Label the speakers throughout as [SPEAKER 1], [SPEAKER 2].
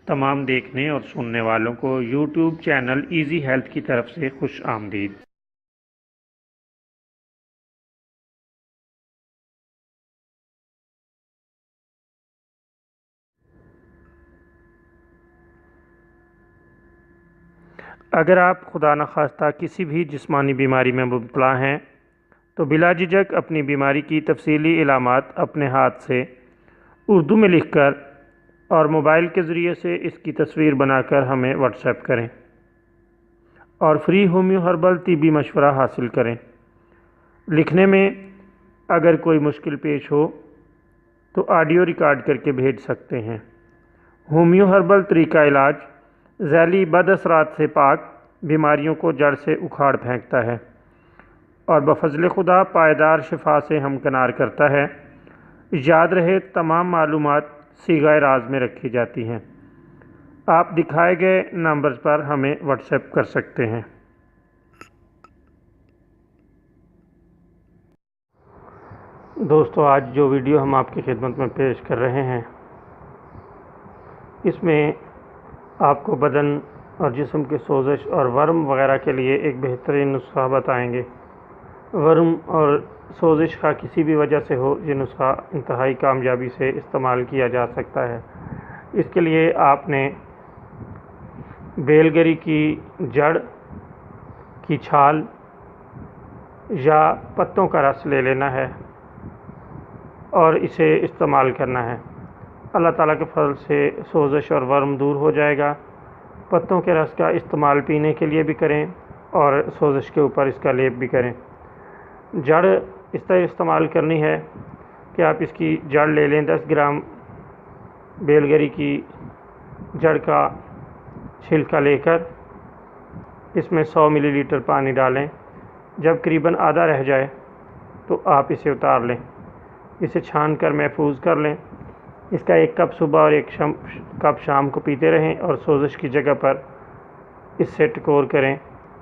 [SPEAKER 1] तमाम देखने और सुनने वालों को यूट्यूब चैनल इजी हेल्थ की तरफ से खुश आमदीद। अगर आप खुदा न खास्ता किसी भी जिस्मानी बीमारी में मुब्तला हैं तो बिला झिझक अपनी बीमारी की तफसीली इलामात अपने हाथ से उर्दू में लिखकर और मोबाइल के ज़रिए से इसकी तस्वीर बनाकर हमें व्हाट्सएप करें और फ्री होम्यो हर्बल तिब्बी मशवरा हासिल करें। लिखने में अगर कोई मुश्किल पेश हो तो ऑडियो रिकॉर्ड करके भेज सकते हैं। होम्यो हर्बल तरीका इलाज जैली बदअसरात से पाक बीमारियों को जड़ से उखाड़ फेंकता है और बफज़ल खुदा पायदार शिफा से हमकनार करता है। याद रहे तमाम मालूमात सीगाए राज में रखी जाती हैं। आप दिखाए गए नंबर पर हमें व्हाट्सएप कर सकते हैं। दोस्तों, आज जो वीडियो हम आपकी खिदमत में पेश कर रहे हैं इसमें आपको बदन और जिस्म के सोजिश और वर्म वगैरह के लिए एक बेहतरीन नुस्खा बताएंगे। वर्म और सोजिश का किसी भी वजह से हो, ये नुस्खा इंतहाई कामयाबी से इस्तेमाल किया जा सकता है। इसके लिए आपने बेलगरी की जड़ की छाल या पत्तों का रस ले लेना है और इसे इस्तेमाल करना है। अल्लाह ताला के फजल से सोजिश और वर्म दूर हो जाएगा। पत्तों के रस का इस्तेमाल पीने के लिए भी करें और सोजिश के ऊपर इसका लेप भी करें। जड़ इस तरह इस्तेमाल करनी है कि आप इसकी जड़ ले लें। 10 ग्राम बेलगरी की जड़ का छिलका लेकर इसमें 100 मिलीलीटर पानी डालें। जब करीबन आधा रह जाए तो आप इसे उतार लें। इसे छान कर महफूज कर लें। इसका 1 कप सुबह और 1 कप शाम को पीते रहें और सोजिश की जगह पर इससे टकोर करें।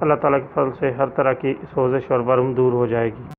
[SPEAKER 1] अल्लाह ताला के फजल से हर तरह की सोजिश और वर्म दूर हो जाएगी।